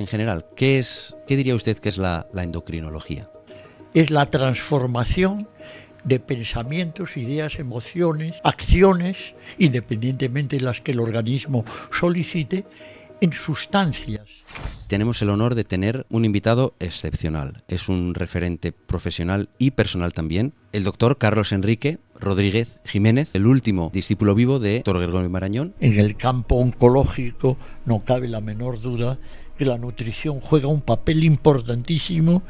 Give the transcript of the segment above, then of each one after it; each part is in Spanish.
en general, ¿qué diría usted que es la endocrinología? Es la transformación de pensamientos, ideas, emociones, acciones, independientemente de las que el organismo solicite, en sustancias. Tenemos el honor de tener un invitado excepcional. Es un referente profesional y personal también, el doctor Carlos Enrique Rodríguez Jiménez, el último discípulo vivo de Dr. Gregorio Marañón. En el campo oncológico no cabe la menor duda que la nutrición juega un papel importantísimo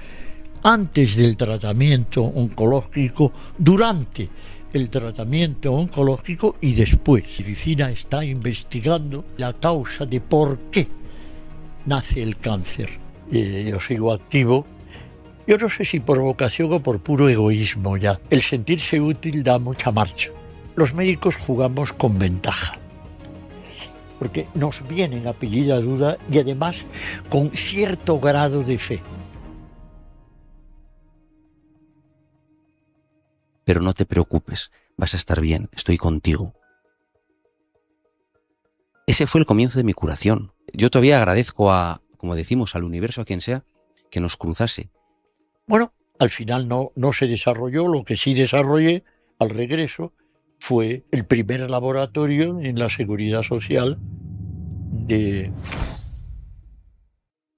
antes del tratamiento oncológico, durante el tratamiento oncológico y después. La medicina está investigando la causa de por qué nace el cáncer. Yo sigo activo. Yo no sé si por vocación o por puro egoísmo ya. El sentirse útil da mucha marcha. Los médicos jugamos con ventaja, porque nos vienen a pedir ayuda y además con cierto grado de fe. Pero no te preocupes, vas a estar bien, estoy contigo. Ese fue el comienzo de mi curación. Yo todavía agradezco como decimos, al universo, a quien sea, que nos cruzase. Bueno, al final no se desarrolló. Lo que sí desarrollé al regreso fue el primer laboratorio en la Seguridad Social de...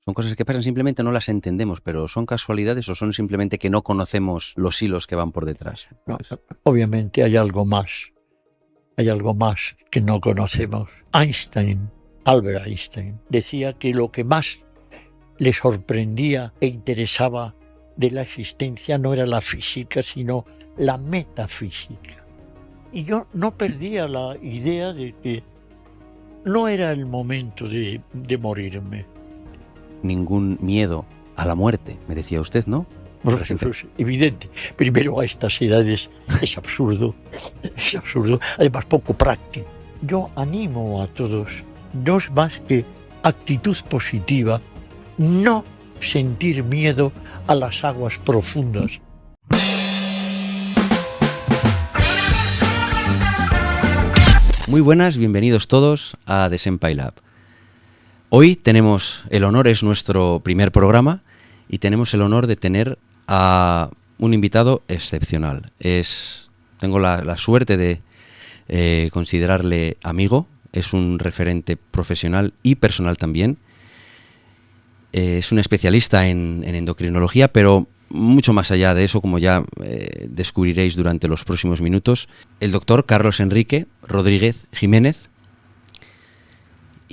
Son cosas que pasan, simplemente no las entendemos, pero ¿son casualidades o son simplemente que no conocemos los hilos que van por detrás? No, obviamente hay algo más que no conocemos. Albert Einstein, decía que lo que más le sorprendía e interesaba de la existencia no era la física, sino la metafísica. Y yo no perdía la idea de que no era el momento de morirme. Ningún miedo a la muerte, me decía usted, ¿no? Bueno, eso es evidente. Primero, a estas edades es absurdo, además poco práctico. Yo animo a todos, no es más que actitud positiva, no sentir miedo a las aguas profundas. Muy buenas, bienvenidos todos a The Senpai Lab. Hoy tenemos el honor, es nuestro primer programa, y tenemos el honor de tener a un invitado excepcional. Tengo la suerte de considerarle amigo, es un referente profesional y personal también. Es un especialista en endocrinología, pero mucho más allá de eso, como ya descubriréis durante los próximos minutos, el doctor Carlos Enrique Rodríguez Jiménez.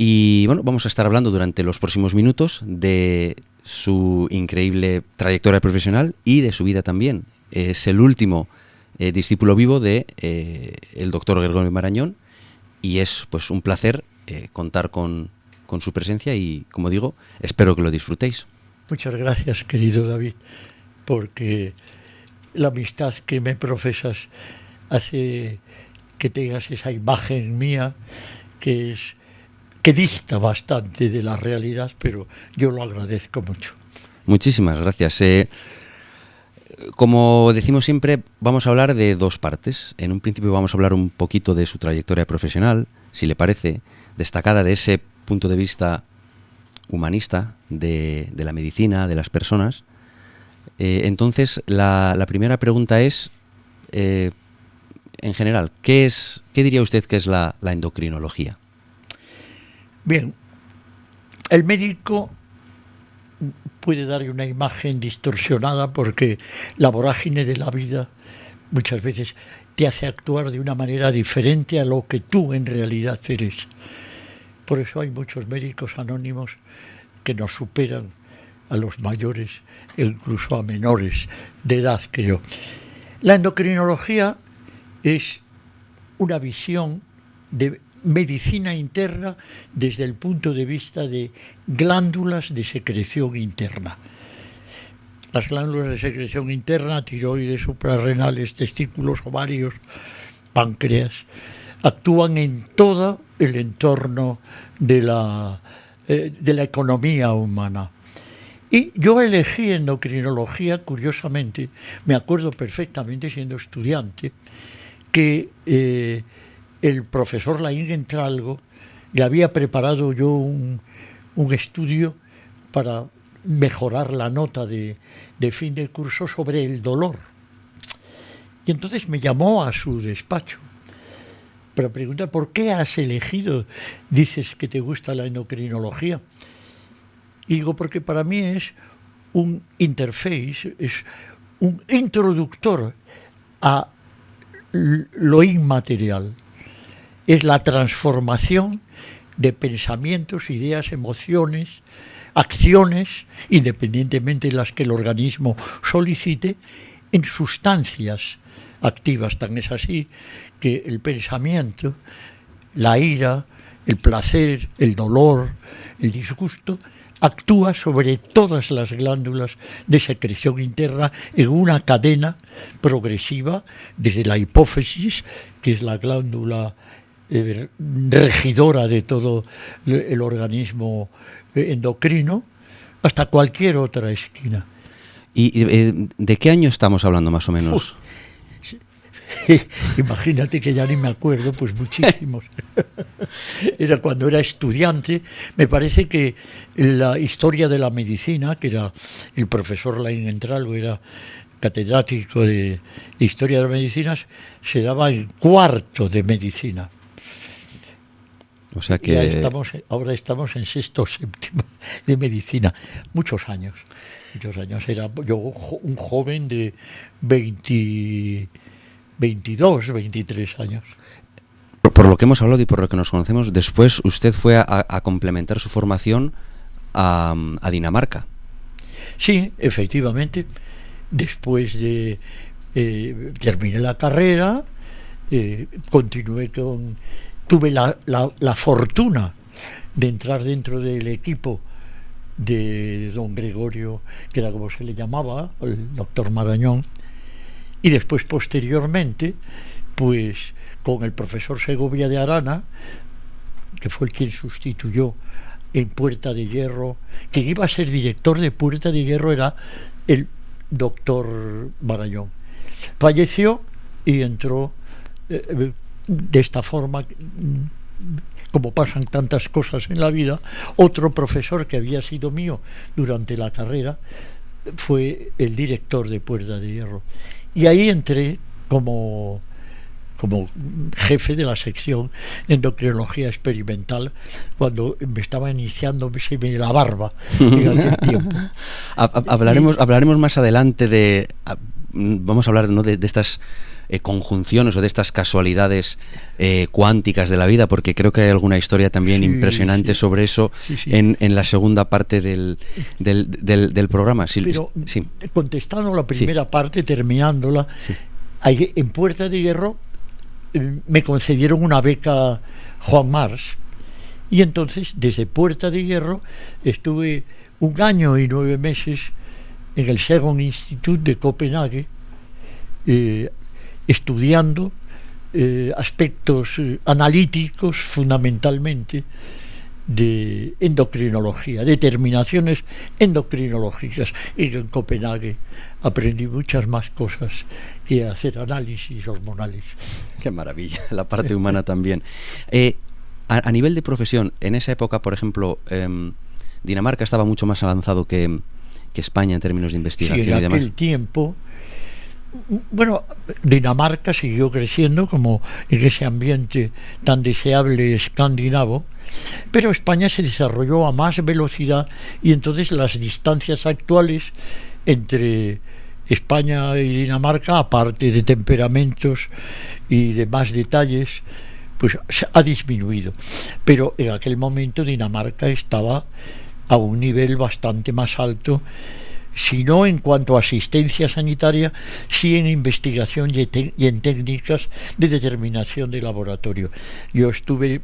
Y bueno, vamos a estar hablando durante los próximos minutos de su increíble trayectoria profesional y de su vida también. Es el último discípulo vivo de el doctor Gregorio Marañón, y es pues un placer contar con su presencia y, como digo, espero que lo disfrutéis. Muchas gracias, querido David, porque la amistad que me profesas hace que tengas esa imagen mía que dista bastante de la realidad, pero yo lo agradezco mucho. Muchísimas gracias. Como decimos siempre, vamos a hablar de dos partes. En un principio vamos a hablar un poquito de su trayectoria profesional, si le parece, destacada de ese punto de vista humanista de la medicina, de las personas. Entonces, la primera pregunta es, en general, ¿qué diría usted que es la endocrinología? Bien, el médico puede darle una imagen distorsionada porque la vorágine de la vida muchas veces te hace actuar de una manera diferente a lo que tú en realidad eres. Por eso hay muchos médicos anónimos que nos superan a los mayores e incluso a menores de edad que yo. La endocrinología es una visión de medicina interna desde el punto de vista de glándulas de secreción interna. Las glándulas de secreción interna, tiroides, suprarrenales, testículos, ovarios, páncreas, actúan en todo el entorno de la economía humana. Y yo elegí endocrinología, curiosamente, me acuerdo perfectamente siendo estudiante, que el profesor Laín Entralgo le había preparado yo un estudio para mejorar la nota de fin de curso sobre el dolor. Y entonces me llamó a su despacho para preguntar: ¿por qué has elegido? Dices que te gusta la endocrinología. Y digo: porque para mí es un interface, es un introductor a lo inmaterial. Es la transformación de pensamientos, ideas, emociones, acciones, independientemente de las que el organismo solicite, en sustancias activas. Tan es así que el pensamiento, la ira, el placer, el dolor, el disgusto, actúa sobre todas las glándulas de secreción interna en una cadena progresiva, desde la hipófisis, que es la glándula regidora de todo el organismo endocrino, hasta cualquier otra esquina. ¿Y de qué año estamos hablando más o menos? Imagínate que ya ni me acuerdo, pues muchísimos. Era cuando era estudiante. Me parece que la historia de la medicina, que era el profesor Laín Entralgo, era catedrático de historia de las medicinas, se daba en cuarto de medicina. O sea que ahora estamos en sexto o séptimo de medicina. Muchos años. Era yo un joven de 22, 23 años. Por lo que hemos hablado y por lo que nos conocemos, después usted fue a complementar su formación a Dinamarca. Sí, efectivamente. Después de terminé la carrera, continué tuve la fortuna de entrar dentro del equipo de don Gregorio, que era como se le llamaba, el doctor Marañón, y después posteriormente, pues con el profesor Segovia de Arana, que fue el quien sustituyó en Puerta de Hierro, quien iba a ser director de Puerta de Hierro era el doctor Marañón. Falleció y entró de esta forma, como pasan tantas cosas en la vida, otro profesor que había sido mío durante la carrera fue el director de Puerta de Hierro. Y ahí entré como jefe de la sección de endocrinología experimental, cuando me estaba iniciando la barba en aquel tiempo. Hablaremos más adelante vamos a hablar, ¿no?, de estas conjunciones o de estas casualidades cuánticas de la vida, porque creo que hay alguna historia también impresionante sobre eso en la segunda parte del programa. Pero contestando la primera parte, terminándola, en Puerta de Hierro me concedieron una beca Juan Mars, y entonces desde Puerta de Hierro estuve 1 año y 9 meses en el Segon Institut de Copenhague, estudiando aspectos analíticos fundamentalmente de endocrinología, determinaciones endocrinológicas. Y en Copenhague aprendí muchas más cosas que hacer análisis hormonales. Qué maravilla, la parte humana también. A nivel de profesión, en esa época, por ejemplo, Dinamarca estaba mucho más avanzado que España en términos de investigación y demás. En aquel tiempo, bueno, Dinamarca siguió creciendo como en ese ambiente tan deseable escandinavo, pero España se desarrolló a más velocidad, y entonces las distancias actuales entre España y Dinamarca, aparte de temperamentos y de más detalles, pues ha disminuido. Pero en aquel momento Dinamarca estaba a un nivel bastante más alto, si no en cuanto a asistencia sanitaria, sí en investigación y en técnicas de determinación de laboratorio. Yo tuve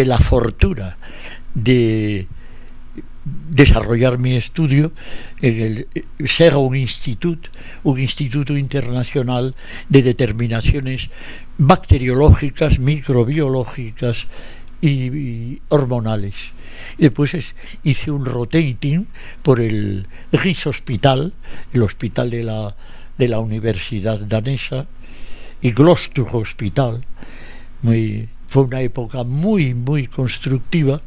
la fortuna de desarrollar mi estudio en el Segon Institut, un instituto internacional de determinaciones bacteriológicas, microbiológicas y hormonales. Después hice un rotating por el Rigshospital, el hospital de la Universidad Danesa, y Glostrup Hospital. Fue una época muy, muy constructiva,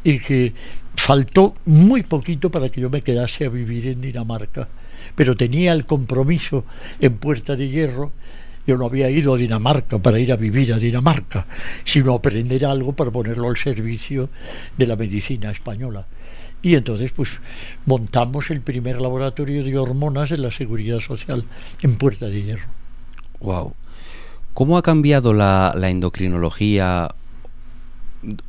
y que faltó muy poquito para que yo me quedase a vivir en Dinamarca, pero tenía el compromiso en Puerta de Hierro. Yo no había ido a Dinamarca para ir a vivir a Dinamarca, sino aprender algo para ponerlo al servicio de la medicina española. Y entonces pues montamos el primer laboratorio de hormonas de la Seguridad Social en Puerta de Hierro. Wow. ¿Cómo ha cambiado la endocrinología?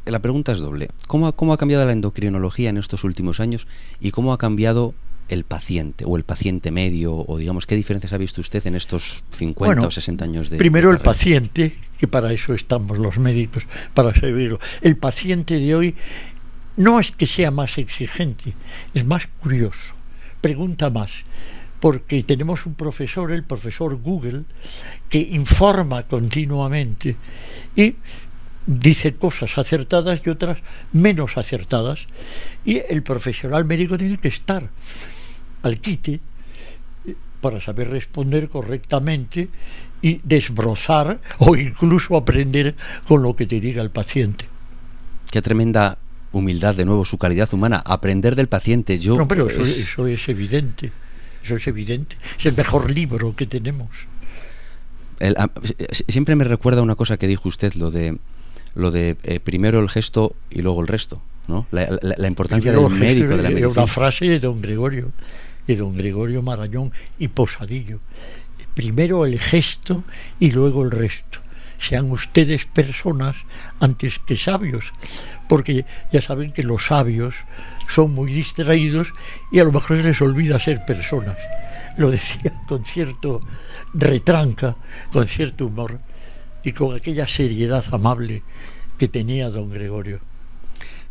La pregunta es doble. ¿Cómo ha cambiado la endocrinología en estos últimos años y cómo ha cambiado el paciente o el paciente medio, o digamos, qué diferencias ha visto usted en estos 50 o 60 años de primero de el paciente, que para eso estamos los médicos, para servirlo. El paciente de hoy no es que sea más exigente, es más curioso, pregunta más, porque tenemos un profesor, el profesor Google, que informa continuamente y dice cosas acertadas y otras menos acertadas, y el profesional médico tiene que estar al quite para saber responder correctamente y desbrozar o incluso aprender con lo que te diga el paciente. Qué tremenda humildad, de nuevo, su calidad humana, aprender del paciente. No, pero eso es evidente, eso es evidente, es el mejor libro que tenemos. Siempre me recuerda una cosa que dijo usted, lo de primero el gesto y luego el resto, ¿no? La importancia del médico, de la medicina. Una frase de don Gregorio Marañón y Posadillo. Primero el gesto y luego el resto. Sean ustedes personas antes que sabios, porque ya saben que los sabios son muy distraídos y a lo mejor se les olvida ser personas. Lo decía con cierto retranca, con cierto humor y con aquella seriedad amable que tenía don Gregorio.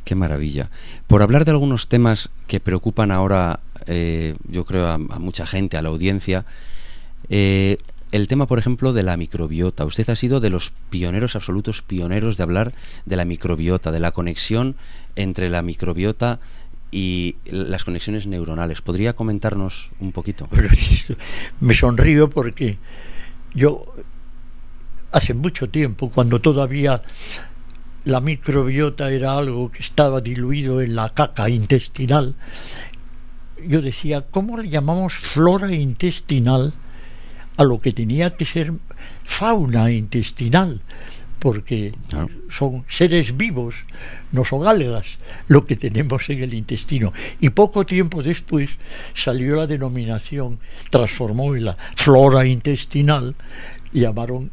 Qué maravilla. Por hablar de algunos temas que preocupan ahora, yo creo, a mucha gente, a la audiencia, el tema, por ejemplo, de la microbiota. Usted ha sido de los pioneros, absolutos pioneros, de hablar de la microbiota, de la conexión entre la microbiota y las conexiones neuronales. ¿Podría comentarnos un poquito? Bueno, me sonrío porque yo hace mucho tiempo, cuando todavía la microbiota era algo que estaba diluido en la caca intestinal, yo decía, ¿cómo le llamamos flora intestinal a lo que tenía que ser fauna intestinal? Porque son seres vivos, no son algas lo que tenemos en el intestino. Y poco tiempo después salió la denominación, transformó en la flora intestinal, y llamaron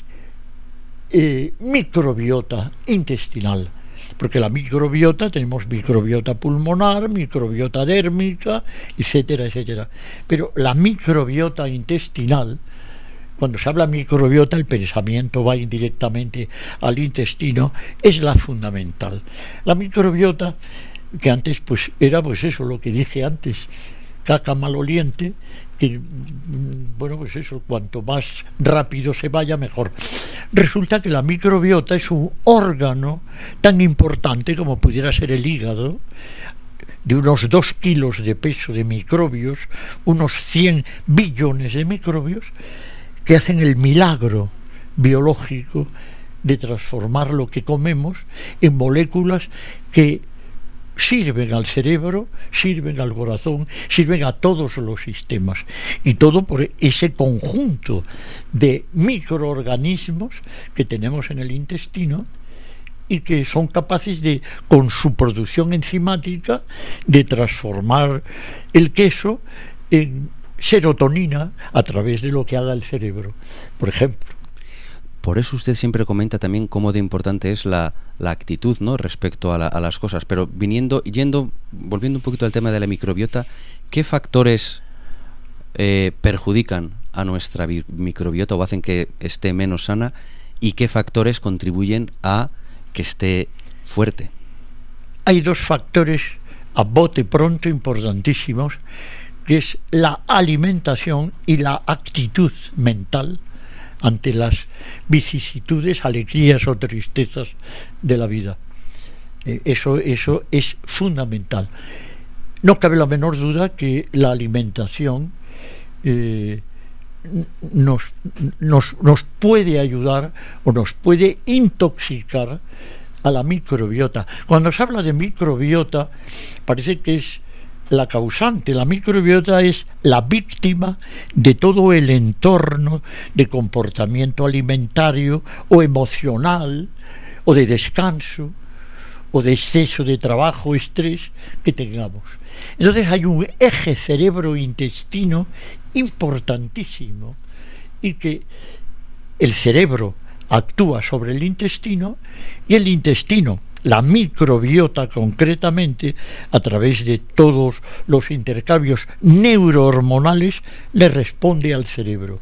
microbiota intestinal, porque la microbiota, tenemos microbiota pulmonar, microbiota dérmica, etcétera, etcétera, pero la microbiota intestinal, cuando se habla microbiota el pensamiento va indirectamente al intestino, es la fundamental. La microbiota, que antes pues era pues eso, lo que dije antes, caca maloliente, que bueno, pues eso, cuanto más rápido se vaya mejor. Resulta que la microbiota es un órgano tan importante como pudiera ser el hígado, de unos 2 kilos de peso de microbios, unos 100 billones de microbios, que hacen el milagro biológico de transformar lo que comemos en moléculas que sirven al cerebro, sirven al corazón, sirven a todos los sistemas, y todo por ese conjunto de microorganismos que tenemos en el intestino y que son capaces de, con su producción enzimática, de transformar el queso en serotonina a través de lo que haga el cerebro, por ejemplo. Por eso usted siempre comenta también cómo de importante es la actitud, ¿no?, respecto a las cosas. Pero volviendo un poquito al tema de la microbiota, ¿qué factores perjudican a nuestra microbiota o hacen que esté menos sana, y qué factores contribuyen a que esté fuerte? Hay 2 factores a bote pronto importantísimos, que es la alimentación y la actitud mental ante las vicisitudes, alegrías o tristezas de la vida. Eso es fundamental. No cabe la menor duda que la alimentación nos puede ayudar o nos puede intoxicar a la microbiota. Cuando se habla de microbiota, parece que es la causante. La microbiota es la víctima de todo el entorno de comportamiento alimentario o emocional o de descanso o de exceso de trabajo, estrés que tengamos. Entonces hay un eje cerebro-intestino importantísimo, y que el cerebro actúa sobre el intestino, y el intestino, la microbiota concretamente, a través de todos los intercambios neurohormonales, le responde al cerebro.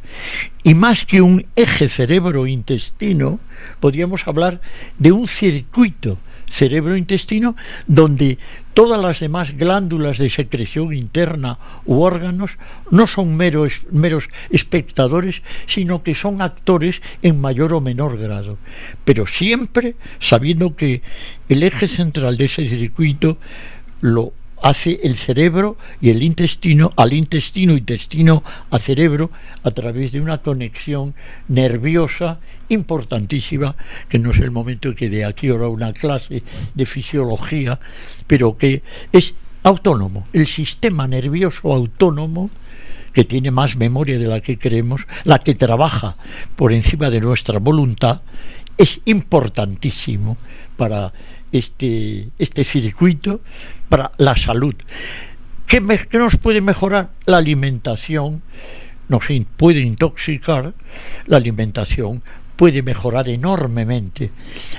Y más que un eje cerebro-intestino, podríamos hablar de un circuito cerebro-intestino donde todas las demás glándulas de secreción interna u órganos no son meros espectadores, sino que son actores en mayor o menor grado, pero siempre sabiendo que el eje central de ese circuito lo hace el cerebro y el intestino al intestino, intestino a cerebro, a través de una conexión nerviosa importantísima, que no es el momento que de aquí ahora una clase de fisiología, pero que es autónomo, el sistema nervioso autónomo, que tiene más memoria de la que creemos, la que trabaja por encima de nuestra voluntad, es importantísimo para este circuito, para la salud. ¿Qué nos puede mejorar? La alimentación nos puede intoxicar, la alimentación puede mejorar enormemente.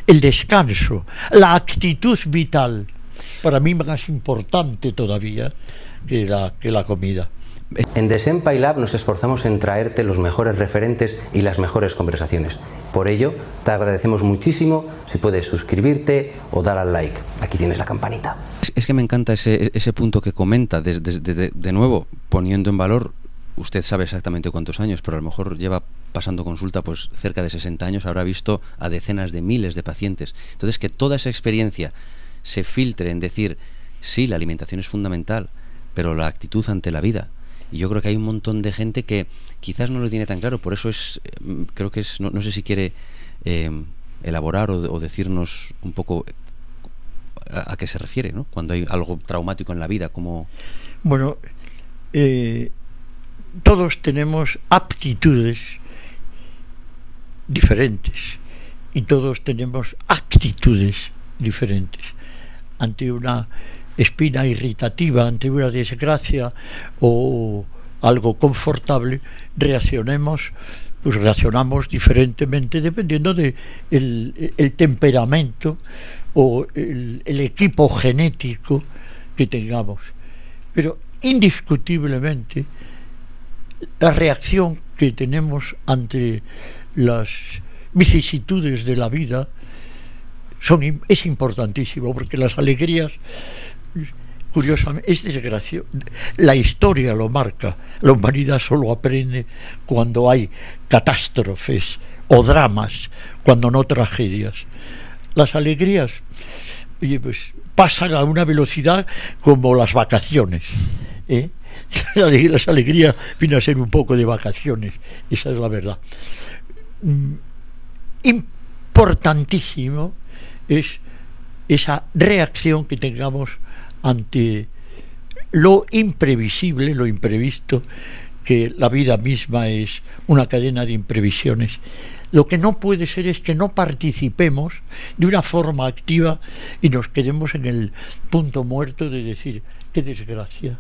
El descanso, la actitud vital, para mí más importante todavía que la comida. En The Senpai Lab nos esforzamos en traerte los mejores referentes y las mejores conversaciones. Por ello, te agradecemos muchísimo si puedes suscribirte o dar al like. Aquí tienes la campanita. Es que me encanta ese punto que comenta, de nuevo, poniendo en valor, usted sabe exactamente cuántos años, pero a lo mejor lleva pasando consulta pues cerca de 60 años, habrá visto a decenas de miles de pacientes. Entonces, que toda esa experiencia se filtre en decir, sí, la alimentación es fundamental, pero la actitud ante la vida. Y yo creo que hay un montón de gente que quizás no lo tiene tan claro, por eso creo que no sé si quiere elaborar o decirnos un poco a qué se refiere, ¿no? Cuando hay algo traumático en la vida, como... Bueno, todos tenemos aptitudes diferentes y todos tenemos actitudes diferentes. Ante una espina irritativa, ante una desgracia o algo confortable, reaccionamos diferentemente dependiendo de el temperamento o el equipo genético que tengamos. Pero indiscutiblemente la reacción que tenemos ante las vicisitudes de la vida es importantísimo, porque las alegrías, curiosamente, es desgracia. La historia lo marca. La humanidad solo aprende cuando hay catástrofes o dramas, cuando no tragedias. Las alegrías, pues, pasan a una velocidad como las vacaciones, ¿eh? Las alegrías vienen a ser un poco de vacaciones, esa es la verdad. Importantísimo es esa reacción que tengamos ante lo imprevisible, lo imprevisto, que la vida misma es una cadena de imprevisiones. Lo que no puede ser es que no participemos de una forma activa y nos quedemos en el punto muerto de decir, qué desgracia,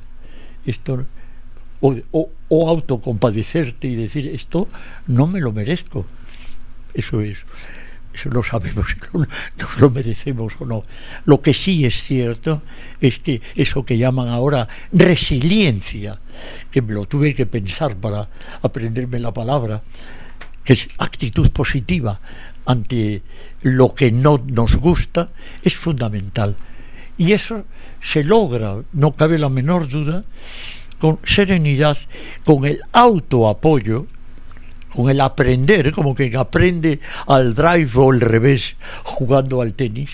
esto, o autocompadecerte y decir, esto no me lo merezco. Eso no sabemos si nos lo merecemos o no. Lo que sí es cierto es que eso que llaman ahora resiliencia, que me lo tuve que pensar para aprenderme la palabra, que es actitud positiva ante lo que no nos gusta, es fundamental. Y eso se logra, no cabe la menor duda, con serenidad, con el autoapoyo, con el aprender, como quien aprende al drive o al revés jugando al tenis.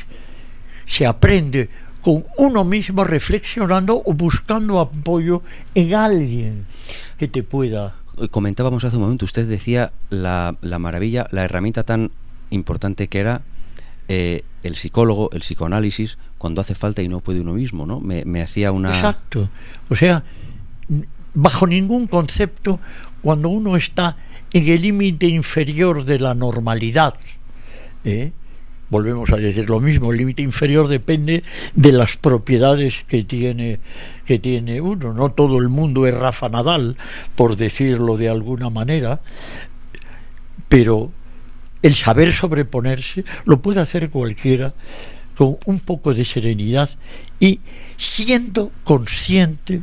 Se aprende con uno mismo, reflexionando o buscando apoyo en alguien que te pueda. Comentábamos hace un momento, usted decía la maravilla, la herramienta tan importante que era el psicólogo, el psicoanálisis, cuando hace falta y no puede uno mismo, ¿no? Me hacía una... Exacto. O sea, bajo ningún concepto, cuando uno está en el límite inferior de la normalidad, volvemos a decir lo mismo, el límite inferior depende de las propiedades que tiene uno. No todo el mundo es Rafa Nadal, por decirlo de alguna manera, pero el saber sobreponerse lo puede hacer cualquiera con un poco de serenidad y siendo consciente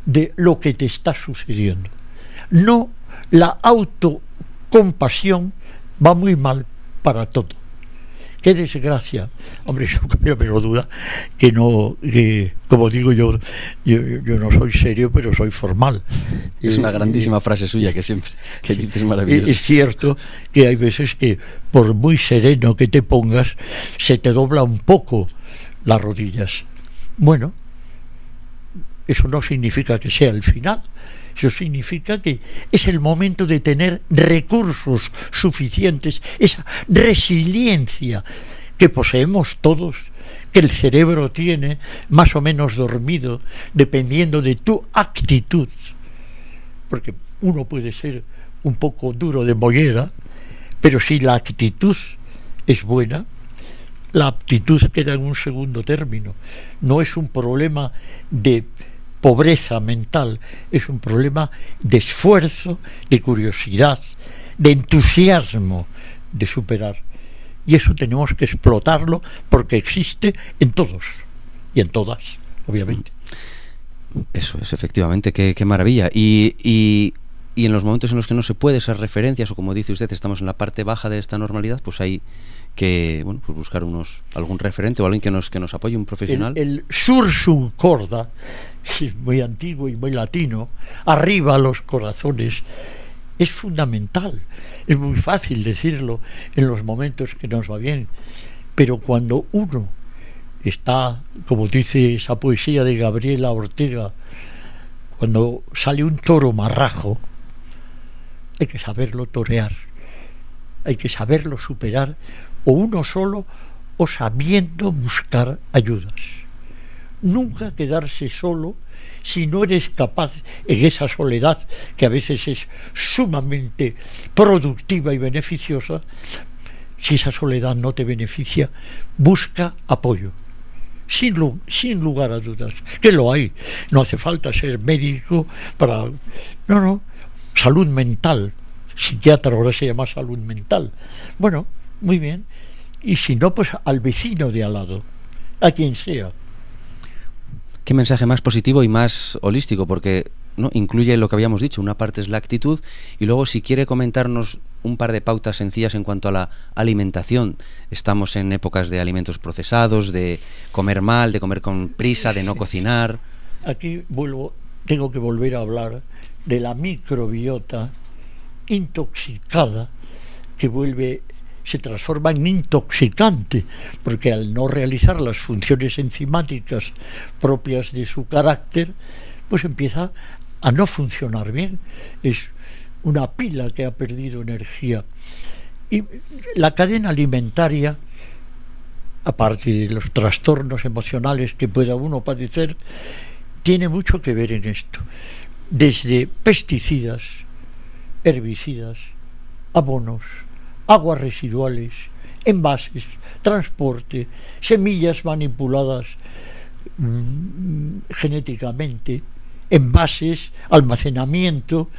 de lo que te está sucediendo. No, la autocompasión va muy mal para todo. Qué desgracia, hombre, yo no tengo duda que como digo yo no soy serio, pero soy formal. Es una grandísima frase suya que siempre que dices, maravilloso. Es cierto que hay veces que por muy sereno que te pongas, se te dobla un poco las rodillas. Bueno, eso no significa que sea el final. Eso significa que es el momento de tener recursos suficientes, esa resiliencia que poseemos todos, que el cerebro tiene más o menos dormido, dependiendo de tu actitud. Porque uno puede ser un poco duro de mollera, pero si la actitud es buena, la aptitud queda en un segundo término. No es un problema de pobreza mental, es un problema de esfuerzo, de curiosidad, de entusiasmo de superar. Y eso tenemos que explotarlo porque existe en todos y en todas, obviamente. Eso es, efectivamente, qué maravilla. Y en los momentos en los que no se puede, esas referencias, o como dice usted, estamos en la parte baja de esta normalidad, pues hay que pues buscar algún referente o alguien que nos apoye, un profesional. El sursum corda, que es muy antiguo y muy latino, arriba los corazones, es fundamental. Es muy fácil decirlo en los momentos que nos va bien, pero cuando uno está, como dice esa poesía de Gabriela Ortega, cuando sale un toro marrajo, hay que saberlo torear, hay que saberlo superar, o uno solo o sabiendo buscar ayudas. Nunca quedarse solo si no eres capaz, en esa soledad que a veces es sumamente productiva y beneficiosa, si esa soledad no te beneficia, busca apoyo. Sin lugar a dudas, que lo hay. No hace falta ser médico para... No, salud mental. Psiquiatra ahora se llama salud mental. Bueno, muy bien. Y si no, pues al vecino de al lado, a quien sea. Qué mensaje más positivo y más holístico, porque ¿no? Incluye lo que habíamos dicho, una parte es la actitud, y luego si quiere comentarnos un par de pautas sencillas en cuanto a la alimentación. Estamos en épocas de alimentos procesados, de comer mal, de comer con prisa, de no cocinar. Aquí tengo que volver a hablar de la microbiota intoxicada que se transforma en intoxicante, porque al no realizar las funciones enzimáticas propias de su carácter, pues empieza a no funcionar bien. Es una pila que ha perdido energía. Y la cadena alimentaria, aparte de los trastornos emocionales que pueda uno padecer, tiene mucho que ver en esto. Desde pesticidas, herbicidas, abonos, aguas residuales, envases, transporte, semillas manipuladas genéticamente, envases, almacenamiento,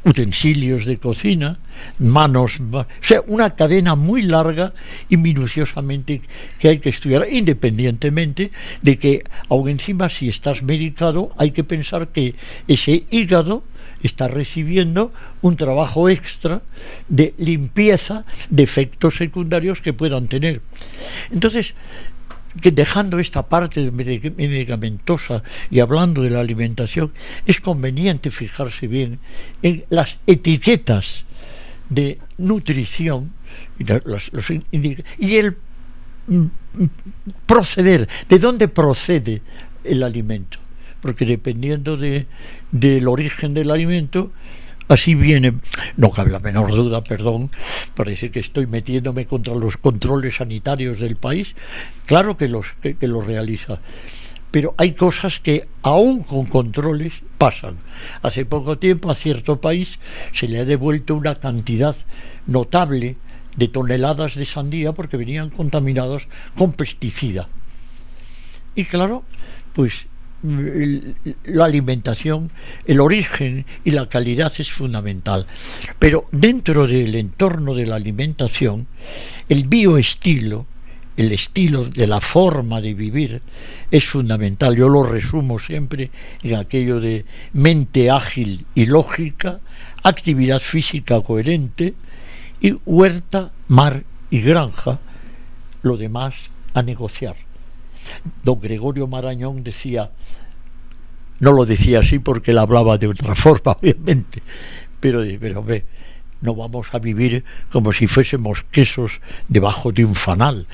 utensilios de cocina, manos, o sea, una cadena muy larga y minuciosamente que hay que estudiar, independientemente de que, aun encima, si estás medicado, hay que pensar que ese hígado está recibiendo un trabajo extra de limpieza de efectos secundarios que puedan tener. Entonces, que dejando esta parte medicamentosa y hablando de la alimentación, es conveniente fijarse bien en las etiquetas de nutrición y el proceder, de dónde procede el alimento, porque dependiendo del origen del alimento Así viene, no cabe la menor duda, perdón, parece que estoy metiéndome contra los controles sanitarios del país. Claro que los realiza, pero hay cosas que aún con controles pasan. Hace poco tiempo a cierto país se le ha devuelto una cantidad notable de toneladas de sandía porque venían contaminados con pesticida. Y claro, pues la alimentación, el origen y la calidad es fundamental. Pero dentro del entorno de la alimentación, el bioestilo, el estilo de la forma de vivir es fundamental. Yo lo resumo siempre en aquello de mente ágil y lógica, actividad física coherente y huerta, mar y granja, lo demás a negociar. Don Gregorio Marañón decía, no lo decía así porque él hablaba de otra forma, obviamente, pero ve, no vamos a vivir como si fuésemos quesos debajo de un fanal.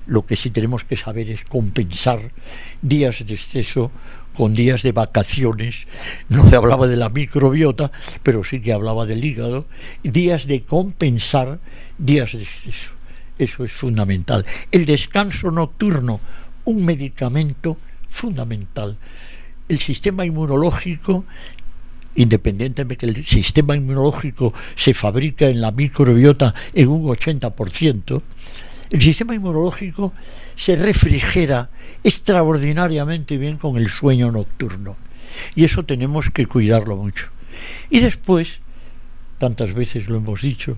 Lo que sí tenemos que saber es compensar días de exceso con días de vacaciones. No se hablaba de la microbiota, pero sí que hablaba del hígado. Días de compensar días de exceso. Eso es fundamental. El descanso nocturno, un medicamento fundamental. El sistema inmunológico, independientemente de que el sistema inmunológico se fabrica en la microbiota en un 80%, el sistema inmunológico se refrigera extraordinariamente bien con el sueño nocturno. Y eso tenemos que cuidarlo mucho. Y después, tantas veces lo hemos dicho,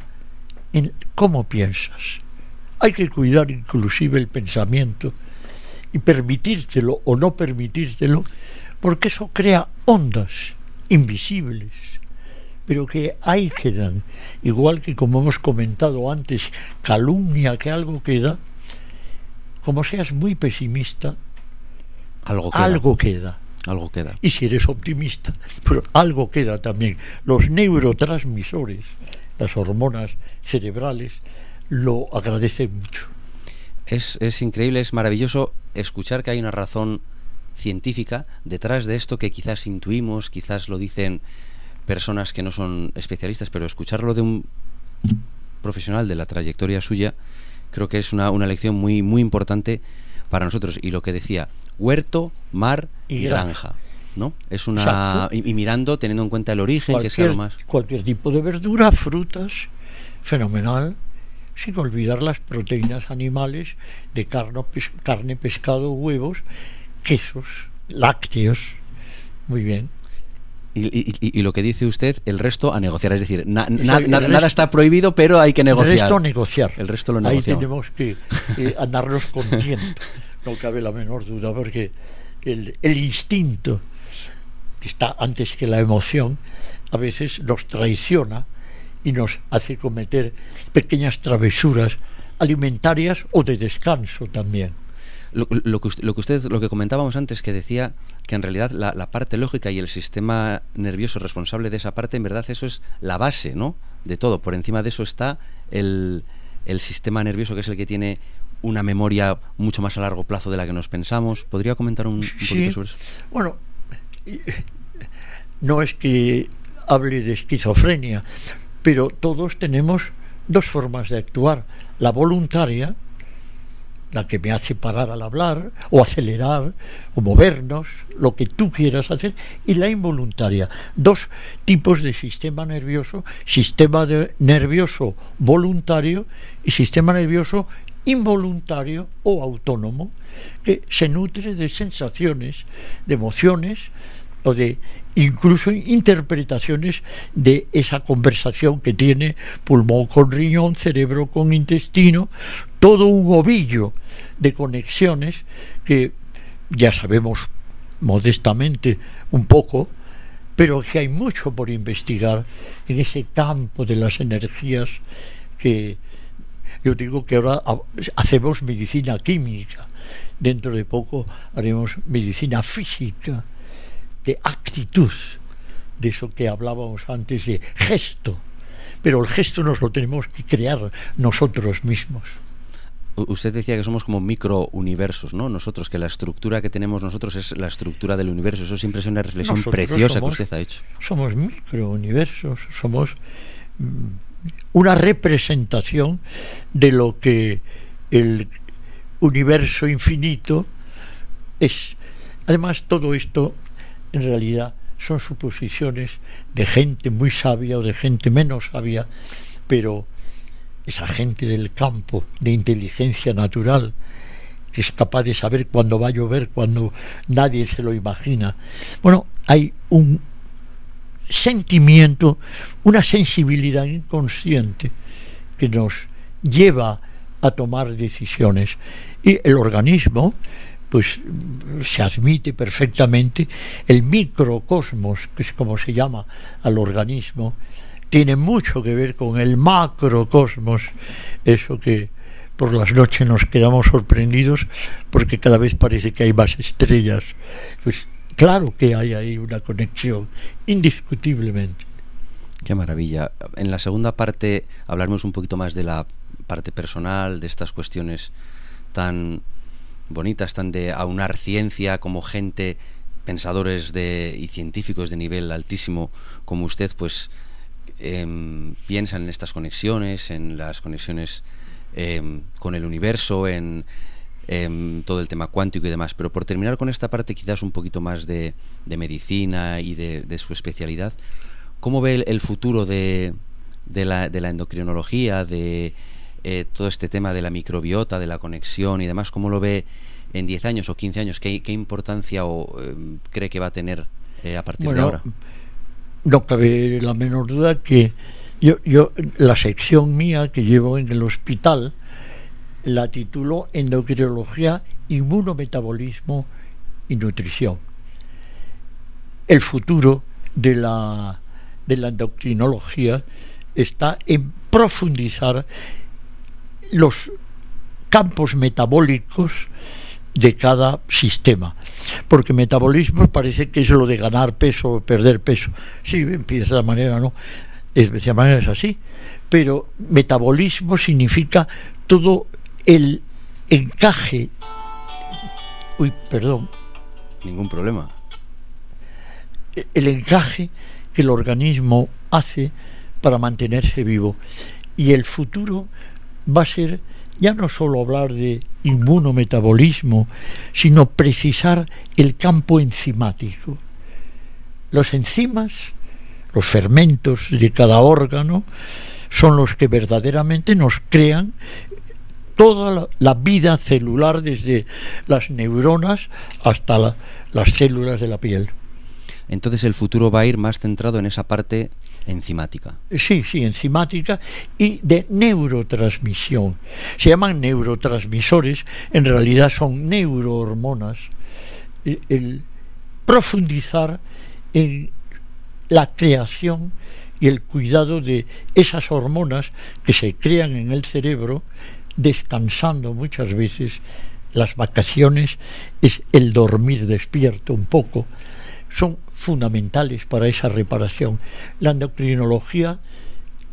en cómo piensas. Hay que cuidar inclusive el pensamiento y permitírtelo o no permitírtelo, porque eso crea ondas invisibles, pero que ahí quedan, igual que como hemos comentado antes, calumnia, que algo queda. Como seas muy pesimista, algo queda. Y si eres optimista, pero algo queda también. Los neurotransmisores, las hormonas cerebrales, lo agradecen mucho. Es increíble, es maravilloso escuchar que hay una razón científica detrás de esto que quizás intuimos, quizás lo dicen personas que no son especialistas, pero escucharlo de un profesional de la trayectoria suya creo que es una lección muy, muy importante para nosotros. Y lo que decía, huerto, mar y granja, ¿no? Es una... Y mirando, teniendo en cuenta el origen, que sea lo más... Cualquier tipo de verdura, frutas, fenomenal, sin olvidar las proteínas animales de carne, pescado, huevos, quesos, lácteos, muy bien. Y lo que dice usted, el resto a negociar, es decir, nada está prohibido, pero hay que negociar. El resto a negociar. El resto lo negociamos. Ahí tenemos que andarnos contiendo, no cabe la menor duda, porque el instinto, que está antes que la emoción, a veces nos traiciona y nos hace cometer pequeñas travesuras alimentarias o de descanso también. Lo que comentábamos antes, que decía que en realidad la parte lógica y el sistema nervioso responsable de esa parte, en verdad eso es la base, ¿no?, de todo. Por encima de eso está el sistema nervioso, que es el que tiene una memoria mucho más a largo plazo de la que nos pensamos. ¿Podría comentar un poquito sobre eso? Bueno, no es que hable de esquizofrenia, pero todos tenemos dos formas de actuar: la voluntaria, la que me hace parar al hablar o acelerar o movernos, lo que tú quieras hacer, y la involuntaria. Dos tipos de sistema nervioso: nervioso voluntario y sistema nervioso involuntario o autónomo, que se nutre de sensaciones, de emociones o de incluso interpretaciones de esa conversación que tiene pulmón con riñón, cerebro con intestino, todo un ovillo de conexiones que ya sabemos modestamente un poco, pero que hay mucho por investigar en ese campo de las energías, que yo digo que ahora hacemos medicina química, dentro de poco haremos medicina física, de actitud, de eso que hablábamos antes de gesto, pero el gesto nos lo tenemos que crear nosotros mismos. Usted decía que somos como microuniversos, ¿no? Nosotros, que la estructura que tenemos nosotros es la estructura del universo. Eso siempre es una reflexión Nosotros preciosa que usted ha hecho. Somos microuniversos, somos una representación de lo que el universo infinito es. Además, todo esto en realidad son suposiciones de gente muy sabia o de gente menos sabia, pero esa gente del campo de inteligencia natural, que es capaz de saber cuándo va a llover, cuando nadie se lo imagina. Bueno, hay un sentimiento, una sensibilidad inconsciente que nos lleva a tomar decisiones. Y el organismo, pues se admite perfectamente, el microcosmos, que es como se llama al organismo, tiene mucho que ver con el macrocosmos, eso que por las noches nos quedamos sorprendidos porque cada vez parece que hay más estrellas. Pues claro que hay ahí una conexión, indiscutiblemente. Qué maravilla. En la segunda parte hablaremos un poquito más de la parte personal, de estas cuestiones tan bonitas, tan de aunar ciencia como gente, pensadores y científicos de nivel altísimo como usted, pues piensan en estas conexiones, en las conexiones con el universo, en todo el tema cuántico y demás. Pero por terminar con esta parte quizás un poquito más de medicina y de su especialidad, ¿cómo ve el futuro de la endocrinología, de todo este tema de la microbiota, de la conexión y demás? ¿Cómo lo ve en 10 años o 15 años? ¿Qué importancia cree que va a tener a partir de ahora? No cabe la menor duda que yo la sección mía que llevo en el hospital la titulo Endocrinología, Inmunometabolismo y Nutrición. El futuro de la endocrinología está en profundizar los campos metabólicos de cada sistema, porque metabolismo parece que es lo de ganar peso o perder peso. Sí, empieza de manera, no, de manera es así, pero metabolismo significa todo el encaje. Ningún problema. El encaje que el organismo hace para mantenerse vivo. Y el futuro va a ser ya no solo hablar de inmunometabolismo, sino precisar el campo enzimático. Los enzimas, los fermentos de cada órgano, son los que verdaderamente nos crean toda la vida celular, desde las neuronas hasta las células de la piel. Entonces el futuro va a ir más centrado en esa parte enzimática. Sí, enzimática y de neurotransmisión. Se llaman neurotransmisores, en realidad son neurohormonas. El profundizar en la creación y el cuidado de esas hormonas que se crean en el cerebro, descansando muchas veces. Las vacaciones es el dormir despierto un poco, son fundamentales para esa reparación. La endocrinología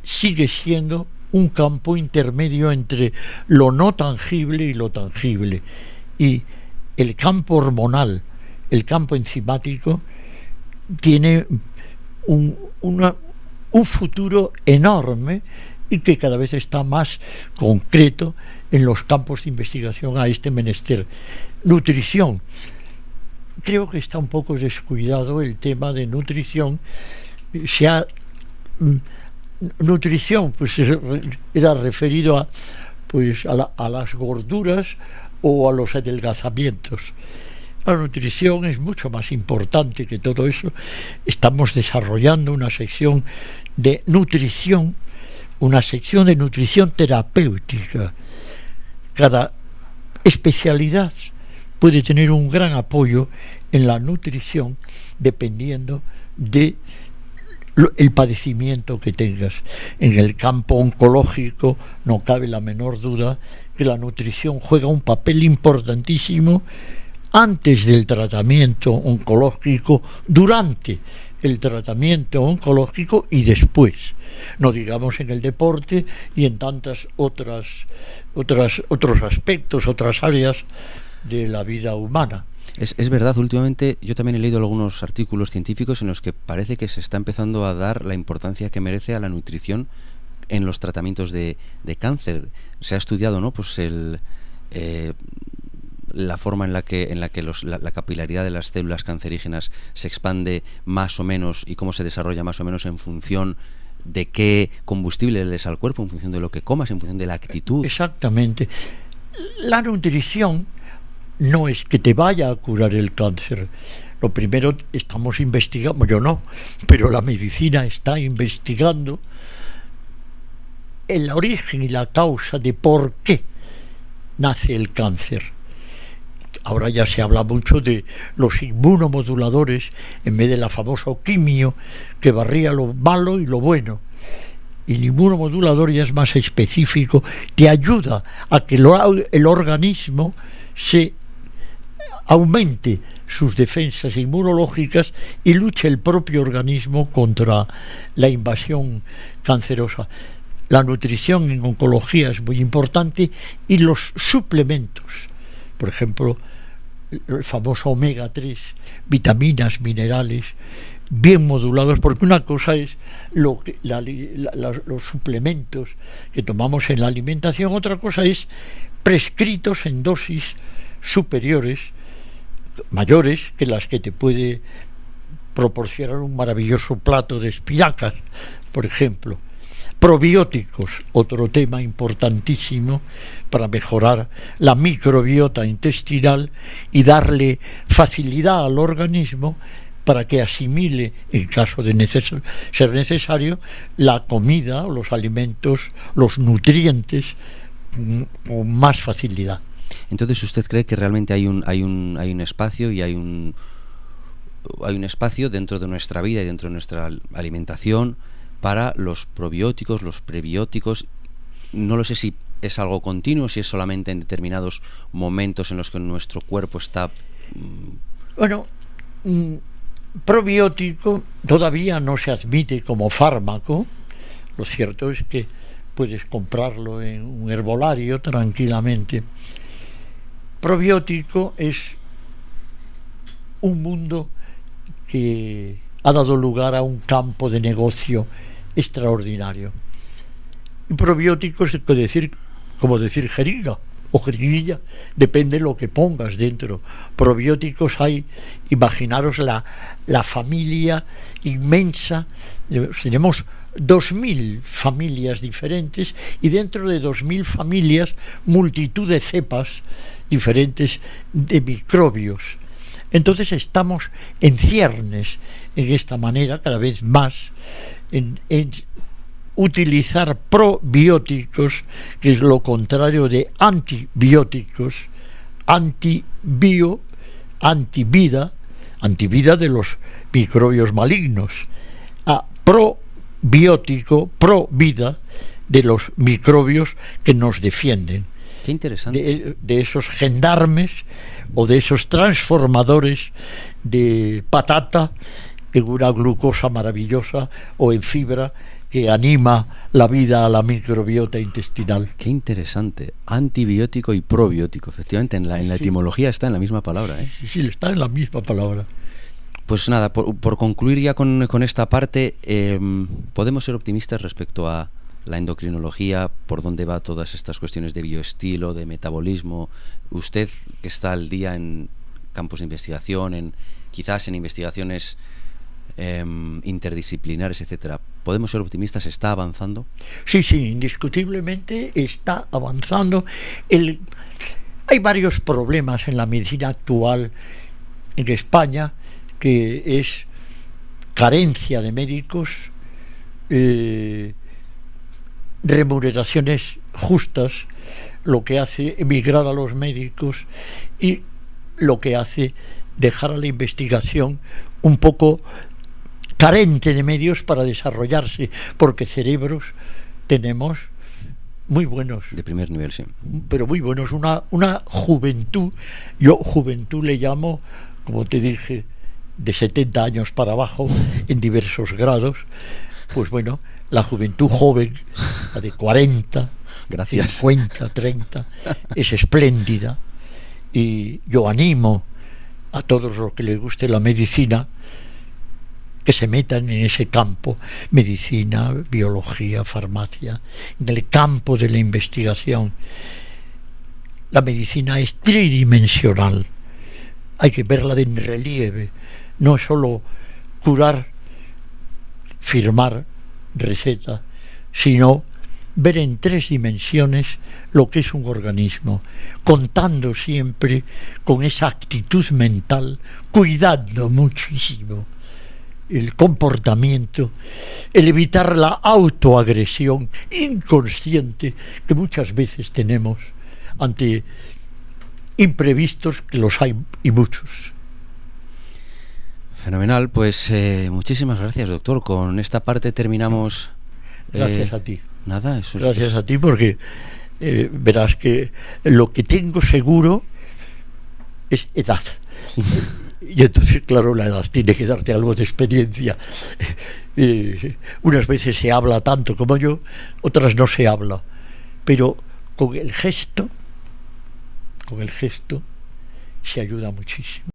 sigue siendo un campo intermedio entre lo no tangible y lo tangible, y el campo hormonal, el campo enzimático, tiene un futuro enorme y que cada vez está más concreto en los campos de investigación a este menester. Nutrición. Creo que está un poco descuidado el tema de nutrición. Nutrición pues era referido a las gorduras o a los adelgazamientos. La nutrición es mucho más importante que todo eso. Estamos desarrollando una sección de nutrición, una sección de nutrición terapéutica. Cada especialidad puede tener un gran apoyo en la nutrición dependiendo de el padecimiento que tengas. En el campo oncológico no cabe la menor duda que la nutrición juega un papel importantísimo antes del tratamiento oncológico, durante el tratamiento oncológico y después, no digamos en el deporte y en tantas otros aspectos, otras áreas de la vida humana. Es verdad, últimamente yo también he leído algunos artículos científicos en los que parece que se está empezando a dar la importancia que merece a la nutrición en los tratamientos de cáncer. Se ha estudiado, ¿no?, pues la forma en la que la capilaridad de las células cancerígenas se expande más o menos y cómo se desarrolla más o menos en función de qué combustible le des al cuerpo, en función de lo que comas, en función de la actitud. Exactamente. La nutrición no es que te vaya a curar el cáncer. Lo primero, estamos investigando, yo no, pero la medicina está investigando el origen y la causa de por qué nace el cáncer. Ahora ya se habla mucho de los inmunomoduladores en vez de la famosa quimio que barría lo malo y lo bueno. El inmunomodulador ya es más específico, te ayuda a que el organismo se aumente sus defensas inmunológicas y luche el propio organismo contra la invasión cancerosa. La nutrición en oncología es muy importante y los suplementos, por ejemplo, el famoso omega 3, vitaminas, minerales, bien modulados, porque una cosa es los suplementos que tomamos en la alimentación, otra cosa es prescritos en dosis superiores, mayores que las que te puede proporcionar un maravilloso plato de espinacas, por ejemplo. Probióticos, otro tema importantísimo para mejorar la microbiota intestinal y darle facilidad al organismo para que asimile, en caso de ser necesario, la comida, los alimentos, los nutrientes con más facilidad. Entonces, ¿usted cree que realmente hay un espacio y hay un espacio dentro de nuestra vida y dentro de nuestra alimentación para los probióticos, los prebióticos? No lo sé si es algo continuo, si es solamente en determinados momentos en los que nuestro cuerpo está... Bueno, probiótico todavía no se admite como fármaco. Lo cierto es que puedes comprarlo en un herbolario tranquilamente. Probiótico es un mundo que ha dado lugar a un campo de negocio extraordinario. Y probióticos es como decir jeringa o jeringuilla, depende de lo que pongas dentro. Probióticos hay, imaginaros la familia inmensa, tenemos 2000 familias diferentes y dentro de 2000 familias multitud de cepas diferentes de microbios. Entonces estamos en ciernes en esta manera cada vez más en utilizar probióticos, que es lo contrario de antibióticos, antivida de los microbios malignos, a probiótico, provida de los microbios que nos defienden. Qué interesante. De esos gendarmes o de esos transformadores de patata en una glucosa maravillosa o en fibra que anima la vida a la microbiota intestinal. Qué interesante. Antibiótico y probiótico. Efectivamente, en la etimología está en la misma palabra, ¿eh? Sí, está en la misma palabra. Pues nada, por concluir ya con esta parte, ¿podemos ser optimistas respecto a la endocrinología, por dónde va todas estas cuestiones de bioestilo, de metabolismo? Usted, que está al día en campos de investigación, quizás en investigaciones interdisciplinares, etcétera, ¿podemos ser optimistas? ¿Está avanzando? Sí, indiscutiblemente está avanzando. Hay varios problemas en la medicina actual en España, que es carencia de médicos, remuneraciones justas, lo que hace emigrar a los médicos y lo que hace dejar a la investigación un poco carente de medios para desarrollarse, porque cerebros tenemos Muy buenos. De primer nivel, sí. Pero muy buenos. Una juventud, yo juventud le llamo, como te dije, de 70 años para abajo, en diversos grados. Pues bueno, la juventud joven, la de 40, Gracias. 50, 30, es espléndida. Y yo animo a todos los que les guste la medicina que se metan en ese campo, medicina, biología, farmacia, en el campo de la investigación. La medicina es tridimensional, hay que verla en relieve, no es solo curar, firmar receta, sino ver en 3 dimensiones lo que es un organismo, contando siempre con esa actitud mental, cuidando muchísimo el comportamiento, el evitar la autoagresión inconsciente que muchas veces tenemos ante imprevistos, que los hay y muchos. Fenomenal, pues muchísimas gracias, doctor. Con esta parte terminamos. Gracias a ti. Nada, eso gracias a ti, porque verás que lo que tengo seguro es edad. Y entonces, claro, la edad tiene que darte algo de experiencia. Unas veces se habla tanto como yo, otras no se habla. Pero con el gesto se ayuda muchísimo.